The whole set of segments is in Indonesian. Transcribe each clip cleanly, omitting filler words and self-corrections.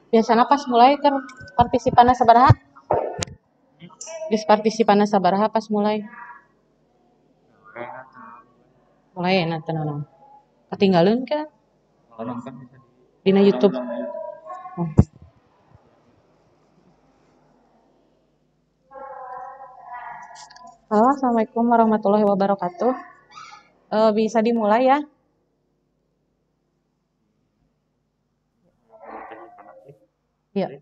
Biasana pas mulai kan partisipanna sabaraha? Geus partisipanna sabaraha pas mulai? Mulai enak teu naon. Ketinggalan kan Kalau nonton bisa dina YouTube. ditonton di YouTube. Oh. Halo, Assalamualaikum warahmatullahi wabarakatuh. Bisa dimulai ya? Iya.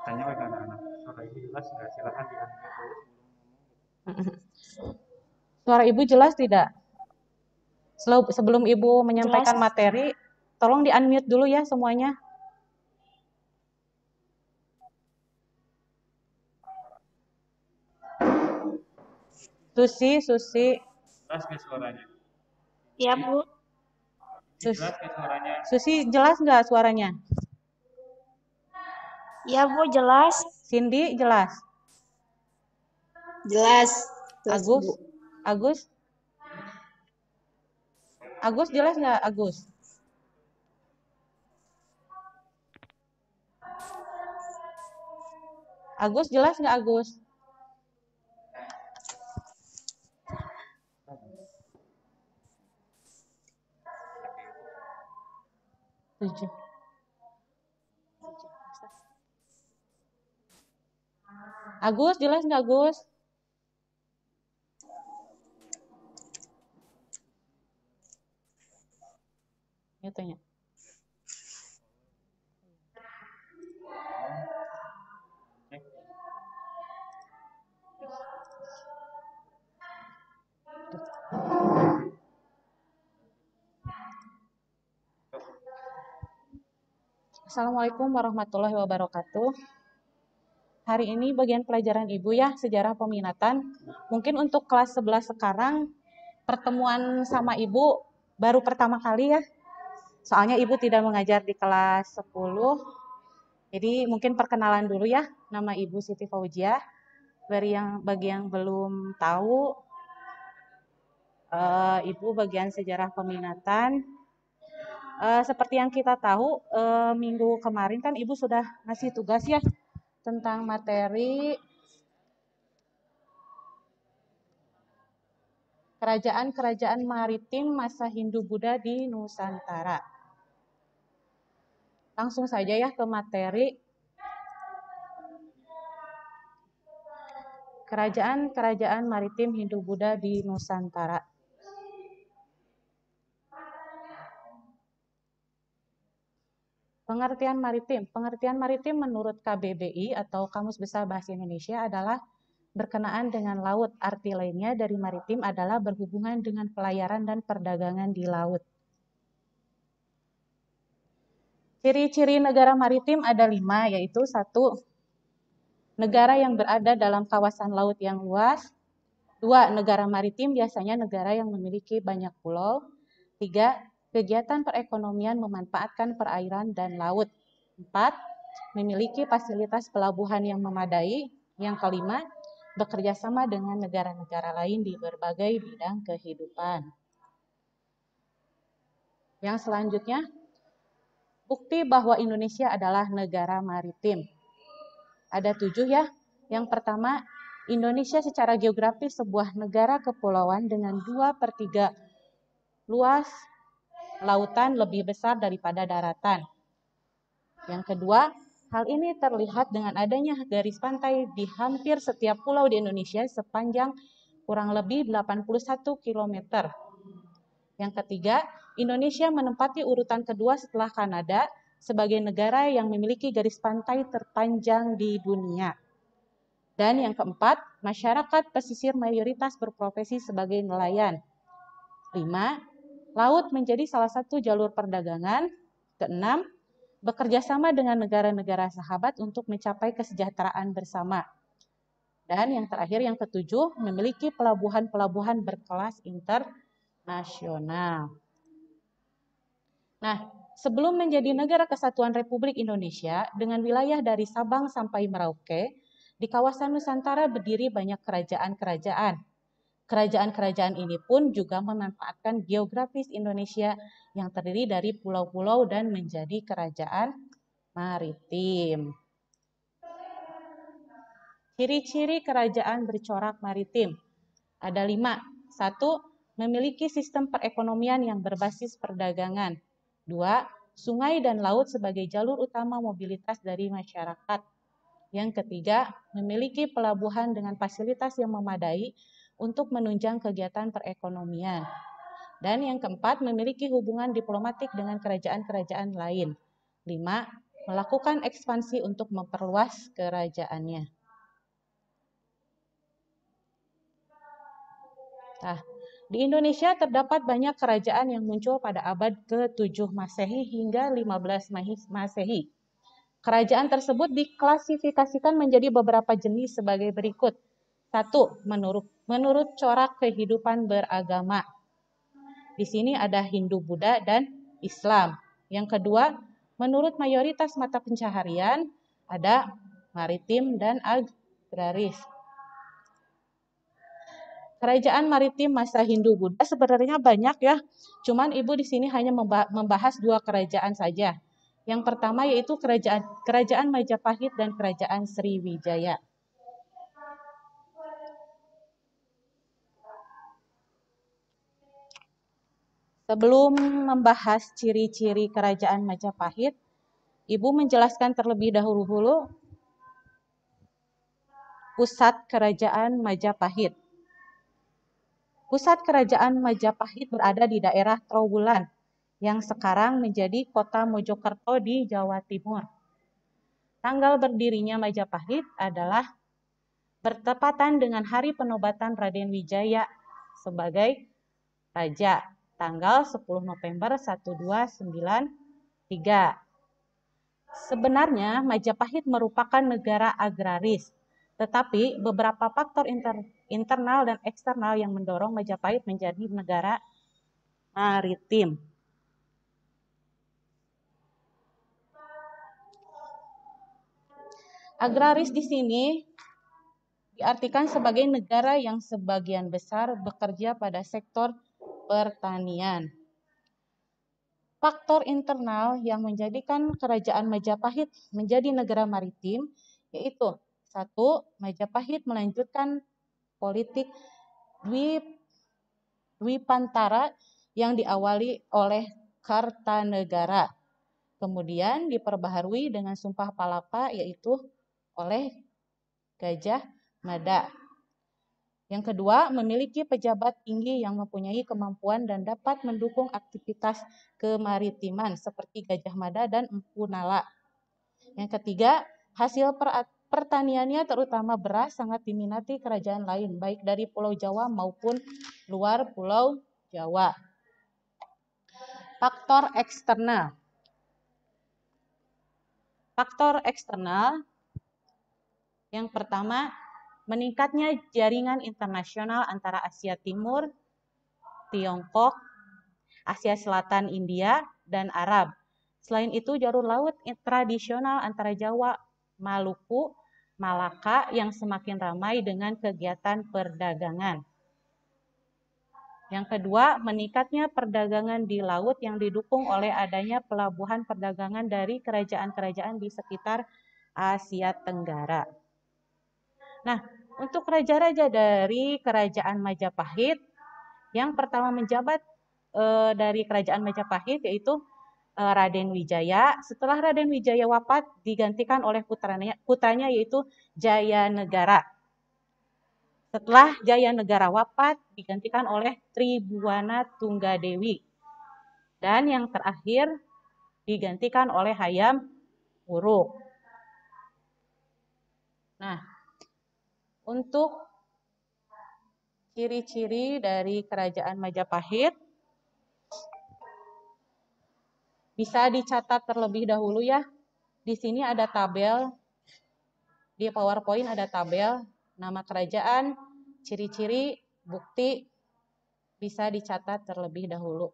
Tanya ke anak-anak, suara ibu jelas nggak? Silakan di-unmute dulu sebelum ngomong. Suara Ibu jelas tidak? Sebelum Ibu Jelas. menyampaikan materi, tolong di-unmute dulu ya semuanya. Susi. Jelas nggak suaranya? Ya, Bu. Jelas nggak suaranya? Susi, jelas nggak suaranya? Ya, Bu, jelas. Cindy, jelas? Jelas. Agus? Bu. Agus jelas nggak, Agus? Agus jelas nggak, Agus? Tujuh. Agus jelas nggak, Agus? Ya tanya. Assalamualaikum warahmatullahi wabarakatuh. Hari ini bagian pelajaran Ibu ya, sejarah peminatan. Mungkin untuk kelas 11 sekarang, pertemuan sama Ibu baru pertama kali ya. Soalnya Ibu tidak mengajar di kelas 10. Jadi mungkin perkenalan dulu ya, nama Ibu Siti Fauziah. Bagi yang belum tahu, Ibu bagian sejarah peminatan. Seperti yang kita tahu, minggu kemarin kan Ibu sudah ngasih tugas ya tentang materi kerajaan-kerajaan maritim masa Hindu-Buddha di Nusantara. Langsung saja ya ke materi. Kerajaan-kerajaan maritim Hindu-Buddha di Nusantara. Pengertian maritim. Pengertian maritim menurut KBBI atau Kamus Besar Bahasa Indonesia adalah berkenaan dengan laut. Arti lainnya dari maritim adalah berhubungan dengan pelayaran dan perdagangan di laut. Ciri-ciri negara maritim ada 5, yaitu 1. Negara yang berada dalam kawasan laut yang luas. 2. Negara maritim biasanya negara yang memiliki banyak pulau. 3. Kegiatan perekonomian memanfaatkan perairan dan laut. 4. Memiliki fasilitas pelabuhan yang memadai. Yang kelima, bekerja sama dengan negara-negara lain di berbagai bidang kehidupan. Yang selanjutnya, bukti bahwa Indonesia adalah negara maritim. Ada 7 ya. Yang pertama, Indonesia secara geografis sebuah negara kepulauan dengan 2/3 luas lautan lebih besar daripada daratan. Yang kedua, hal ini terlihat dengan adanya garis pantai di hampir setiap pulau di Indonesia sepanjang kurang lebih 81 km. Yang ketiga, Indonesia menempati urutan kedua setelah Kanada sebagai negara yang memiliki garis pantai terpanjang di dunia. Dan yang keempat, masyarakat pesisir mayoritas berprofesi sebagai nelayan. 5. Laut menjadi salah satu jalur perdagangan. Keenam, bekerja sama dengan negara-negara sahabat untuk mencapai kesejahteraan bersama. Dan yang terakhir, yang ketujuh, memiliki pelabuhan-pelabuhan berkelas internasional. Nah, sebelum menjadi negara kesatuan Republik Indonesia dengan wilayah dari Sabang sampai Merauke, di kawasan Nusantara berdiri banyak kerajaan-kerajaan. Kerajaan-kerajaan ini pun juga memanfaatkan geografis Indonesia yang terdiri dari pulau-pulau dan menjadi kerajaan maritim. Ciri-ciri kerajaan bercorak maritim ada 5. 1. Memiliki sistem perekonomian yang berbasis perdagangan. 2. Sungai dan laut sebagai jalur utama mobilitas dari masyarakat. Yang ketiga, memiliki pelabuhan dengan fasilitas yang memadai untuk menunjang kegiatan perekonomian. Dan yang keempat, memiliki hubungan diplomatik dengan kerajaan-kerajaan lain. 5. Melakukan ekspansi untuk memperluas kerajaannya. Nah, di Indonesia terdapat banyak kerajaan yang muncul pada abad ke-7 Masehi hingga 15 Masehi. Kerajaan tersebut diklasifikasikan menjadi beberapa jenis sebagai berikut. 1. Menurut corak kehidupan beragama. Di sini ada Hindu, Buddha, dan Islam. Yang kedua, menurut mayoritas mata pencaharian, ada maritim dan agraris. Kerajaan maritim masa Hindu Buddha sebenarnya banyak ya. Cuman Ibu di sini hanya membahas 2 kerajaan saja. Yang pertama yaitu kerajaan Majapahit dan kerajaan Sriwijaya. Sebelum membahas ciri-ciri kerajaan Majapahit, Ibu menjelaskan terlebih dahulu pusat kerajaan Majapahit. Pusat kerajaan Majapahit berada di daerah Trowulan, yang sekarang menjadi kota Mojokerto di Jawa Timur. Tanggal berdirinya Majapahit adalah bertepatan dengan hari penobatan Raden Wijaya sebagai raja, tanggal 10 November 1293. Sebenarnya Majapahit merupakan negara agraris, tetapi beberapa faktor internal dan eksternal yang mendorong Majapahit menjadi negara maritim. Agraris di sini diartikan sebagai negara yang sebagian besar bekerja pada sektor pertanian. Faktor internal yang menjadikan kerajaan Majapahit menjadi negara maritim yaitu 1. Majapahit melanjutkan politik Dwipantara yang diawali oleh Kartanegara. Kemudian diperbaharui dengan Sumpah Palapa yaitu oleh Gajah Mada. Yang kedua, memiliki pejabat tinggi yang mempunyai kemampuan dan dapat mendukung aktivitas kemaritiman seperti Gajah Mada dan Empu Nala. Yang ketiga, hasil pertaniannya terutama beras sangat diminati kerajaan lain, baik dari Pulau Jawa maupun luar Pulau Jawa. Faktor eksternal. Faktor eksternal yang pertama, meningkatnya jaringan internasional antara Asia Timur, Tiongkok, Asia Selatan, India, dan Arab. Selain itu, jalur laut tradisional antara Jawa, Maluku, Malaka yang semakin ramai dengan kegiatan perdagangan. Yang kedua, meningkatnya perdagangan di laut yang didukung oleh adanya pelabuhan perdagangan dari kerajaan-kerajaan di sekitar Asia Tenggara. Nah, untuk raja-raja dari kerajaan Majapahit, yang pertama menjabat dari kerajaan Majapahit yaitu Raden Wijaya. Setelah Raden Wijaya wafat, digantikan oleh putranya yaitu Jayanegara. Setelah Jayanegara wafat, digantikan oleh Tribhuwana Tunggadewi. Dan yang terakhir, digantikan oleh Hayam Wuruk. Nah, untuk ciri-ciri dari kerajaan Majapahit bisa dicatat terlebih dahulu ya. Di sini ada tabel, di PowerPoint ada tabel, nama kerajaan, ciri-ciri, bukti, bisa dicatat terlebih dahulu.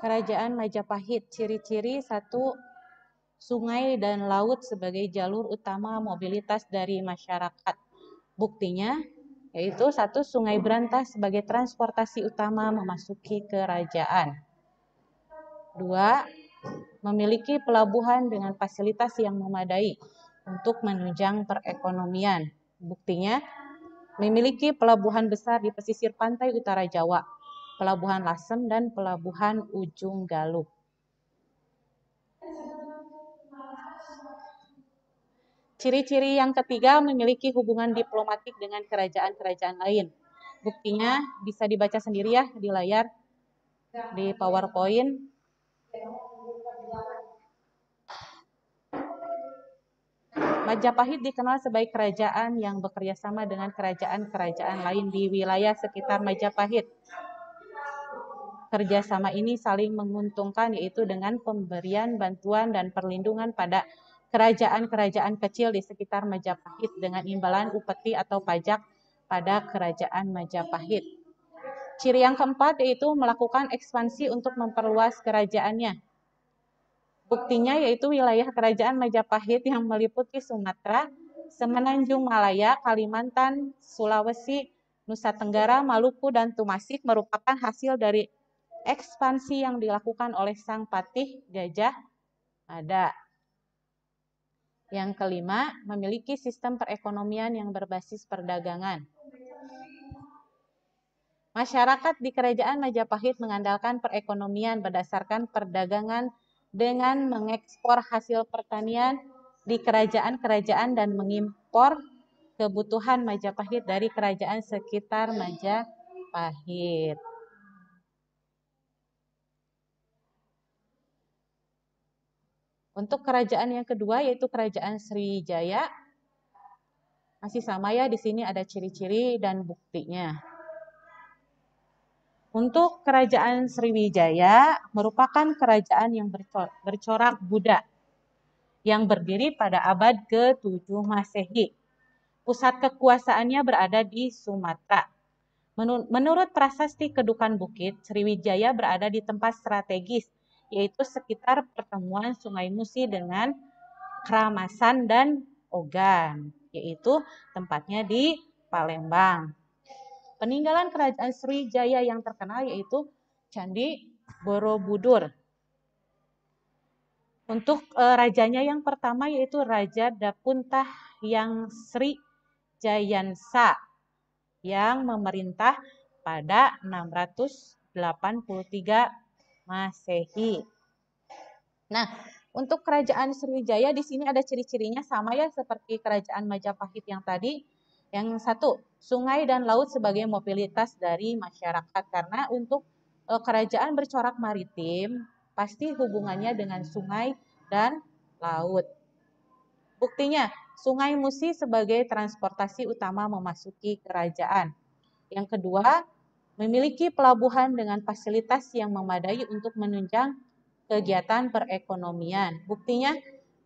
Kerajaan Majapahit, ciri-ciri satu, sungai dan laut sebagai jalur utama mobilitas dari masyarakat. Buktinya yaitu satu, sungai Berantas sebagai transportasi utama memasuki kerajaan. Dua, memiliki pelabuhan dengan fasilitas yang memadai untuk menunjang perekonomian. Buktinya memiliki pelabuhan besar di pesisir pantai utara Jawa, Pelabuhan Lasem dan Pelabuhan Ujung Galuh. Ciri-ciri yang ketiga, memiliki hubungan diplomatik dengan kerajaan-kerajaan lain. Buktinya bisa dibaca sendiri ya di layar, di PowerPoint. Majapahit dikenal sebagai kerajaan yang bekerja sama dengan kerajaan-kerajaan lain di wilayah sekitar Majapahit. Kerjasama ini saling menguntungkan, yaitu dengan pemberian bantuan dan perlindungan pada kerajaan-kerajaan kecil di sekitar Majapahit dengan imbalan upeti atau pajak pada kerajaan Majapahit. Ciri yang keempat yaitu melakukan ekspansi untuk memperluas kerajaannya. Buktinya yaitu wilayah kerajaan Majapahit yang meliputi Sumatera, Semenanjung Malaya, Kalimantan, Sulawesi, Nusa Tenggara, Maluku, dan Tumasik merupakan hasil dari ekspansi yang dilakukan oleh Sang Patih Gajah Mada. Yang kelima, memiliki sistem perekonomian yang berbasis perdagangan. Masyarakat di Kerajaan Majapahit mengandalkan perekonomian berdasarkan perdagangan dengan mengekspor hasil pertanian di kerajaan-kerajaan dan mengimpor kebutuhan Majapahit dari kerajaan sekitar Majapahit. Untuk kerajaan yang kedua yaitu Kerajaan Sriwijaya. Masih sama ya, di sini ada ciri-ciri dan buktinya. Untuk Kerajaan Sriwijaya merupakan kerajaan yang bercorak Buddha yang berdiri pada abad ke-7 Masehi. Pusat kekuasaannya berada di Sumatera. Menurut Prasasti Kedukan Bukit, Sriwijaya berada di tempat strategis, yaitu sekitar pertemuan Sungai Musi dengan Kramasan dan Ogan, yaitu tempatnya di Palembang. Peninggalan kerajaan Sriwijaya yang terkenal yaitu Candi Borobudur. Untuk rajanya yang pertama yaitu Raja Dapuntah yang Sri Jayansa yang memerintah pada 683 Masehi. Nah, untuk kerajaan Sriwijaya di sini ada ciri-cirinya sama ya seperti kerajaan Majapahit yang tadi. Yang satu, sungai dan laut sebagai mobilitas dari masyarakat. Karena untuk kerajaan bercorak maritim, pasti hubungannya dengan sungai dan laut. Buktinya, Sungai Musi sebagai transportasi utama memasuki kerajaan. Yang kedua, memiliki pelabuhan dengan fasilitas yang memadai untuk menunjang kegiatan perekonomian. Buktinya,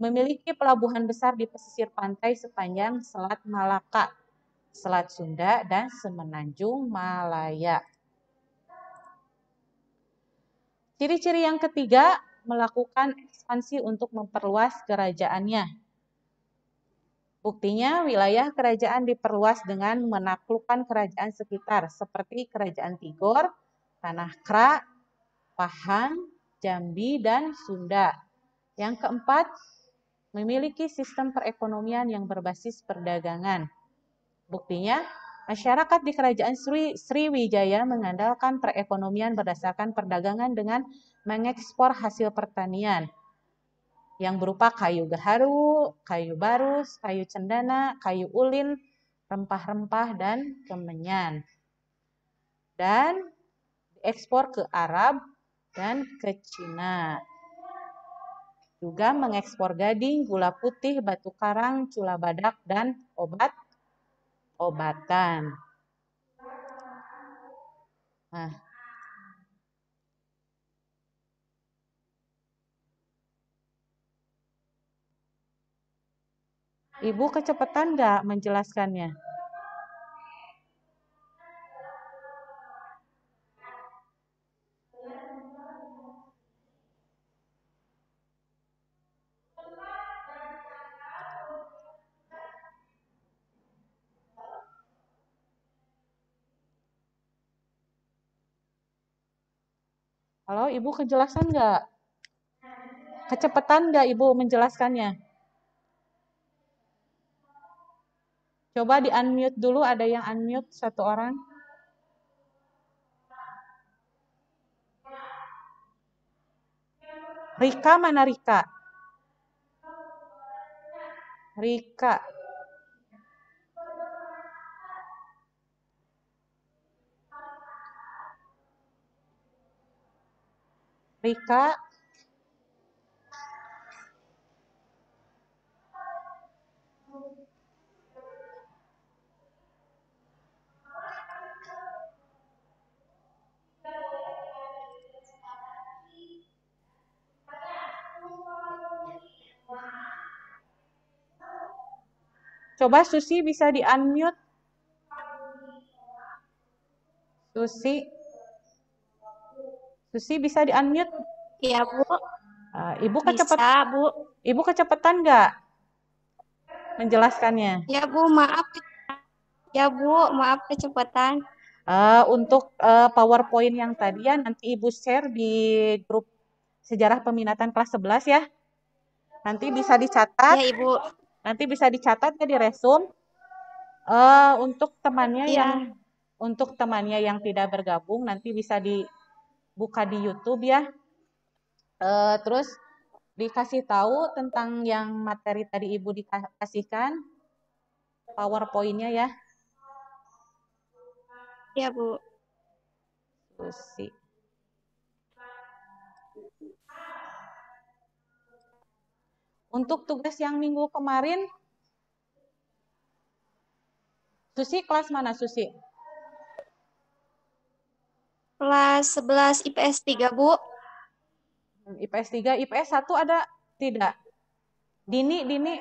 memiliki pelabuhan besar di pesisir pantai sepanjang Selat Malaka, Selat Sunda, dan Semenanjung Malaya. Ciri-ciri yang ketiga, melakukan ekspansi untuk memperluas kerajaannya. Buktinya, wilayah kerajaan diperluas dengan menaklukkan kerajaan sekitar, seperti Kerajaan Tigor, Tanah Kra, Pahang, Jambi, dan Sunda. Yang keempat, memiliki sistem perekonomian yang berbasis perdagangan. Buktinya, masyarakat di Kerajaan Sriwijaya mengandalkan perekonomian berdasarkan perdagangan dengan mengekspor hasil pertanian yang berupa kayu gaharu, kayu barus, kayu cendana, kayu ulin, rempah-rempah, dan kemenyan. Dan diekspor ke Arab dan ke Cina. Juga mengekspor gading, gula putih, batu karang, cula badak, dan obat-obatan. Nah, Ibu kecepatan nggak menjelaskannya? Halo, Ibu kejelasan nggak? Kecepatan nggak Ibu menjelaskannya? Coba di unmute dulu, ada yang unmute satu orang. Rika mana Rika? Rika. Rika. Coba Susi bisa di unmute. Susi. Susi bisa di unmute. Iya, Bu. Ibu Bisa, Bu. Ibu kecepatan nggak menjelaskannya? Ya, Bu, maaf. Ya, Bu, maaf kecepatan. Untuk PowerPoint yang tadi ya nanti Ibu share di grup sejarah peminatan kelas 11 ya. Nanti bisa dicatat. Ya, Ibu. Nanti bisa dicatat ya di resume. Untuk temannya Ya. yang tidak bergabung nanti bisa dibuka di YouTube ya. Terus dikasih tahu tentang yang materi tadi Ibu dikasihkan PowerPoint-nya ya. Ya, Bu. Susi. Untuk tugas yang minggu kemarin, Susi kelas mana Susi? Kelas 11 IPS 3, Bu. IPS 3, IPS 1 ada? Tidak. Dini. Dini.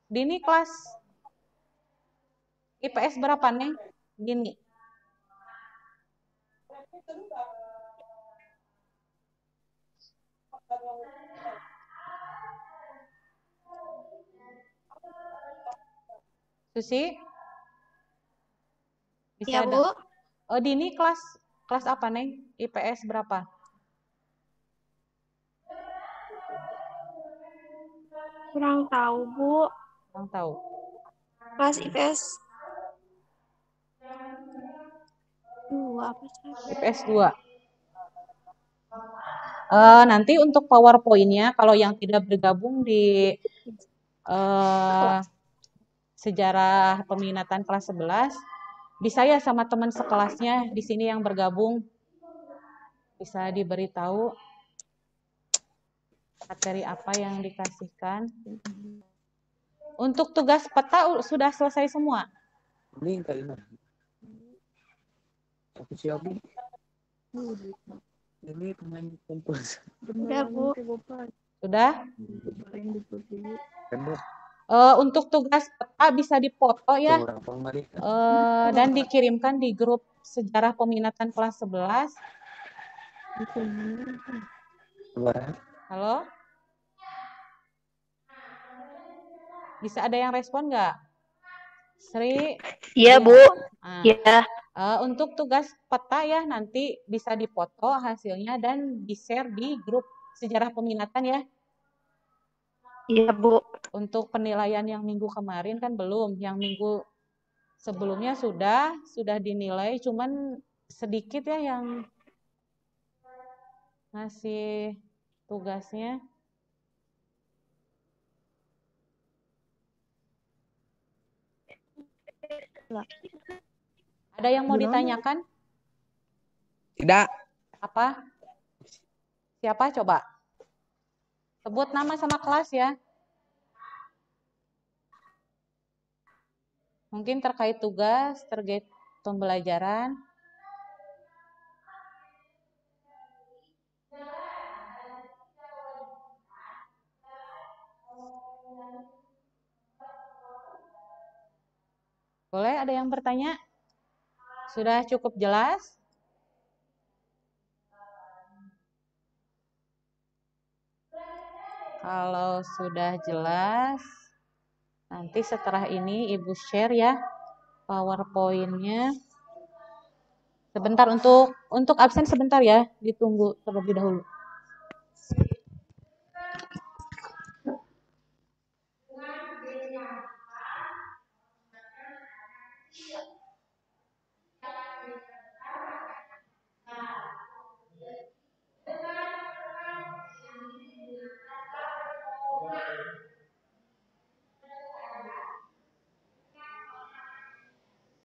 Dini kelas IPS berapa nih? Dini. Susi? Bisa Ya, ada? Bu. Oh, Dini kelas apa nih? IPS berapa? Kurang tahu, Bu. Kurang tahu. Kelas IPS 2 apa sih? IPS 2. Nanti untuk PowerPoint-nya kalau yang tidak bergabung di sejarah peminatan kelas 11 bisa ya sama teman sekelasnya di sini yang bergabung bisa diberitahu materi apa yang dikasihkan. Untuk tugas peta sudah selesai semua. Ini kayaknya. Aku siapin. Ini pemain kompos. Udah, Bu. Sudah? Untuk tugas peta bisa dipoto ya. Dan dikirimkan di grup sejarah peminatan kelas 11. Halo? Bisa ada yang respon nggak? Sri? Iya, Bu. Nah, Iya. untuk tugas peta ya nanti bisa dipoto hasilnya dan di-share di grup sejarah peminatan ya. Iya, Bu. Untuk penilaian yang minggu kemarin kan belum, yang minggu sebelumnya sudah dinilai, cuman sedikit ya yang ngasih tugasnya. Ada yang mau ditanyakan? Tidak. Apa? Siapa coba? Sebut nama sama kelas ya. Mungkin terkait tugas, terkait pembelajaran. Boleh ada yang bertanya? Sudah cukup jelas? Kalau sudah jelas, nanti setelah ini Ibu share ya PowerPoint-nya. Sebentar untuk absen sebentar ya, ditunggu terlebih dahulu.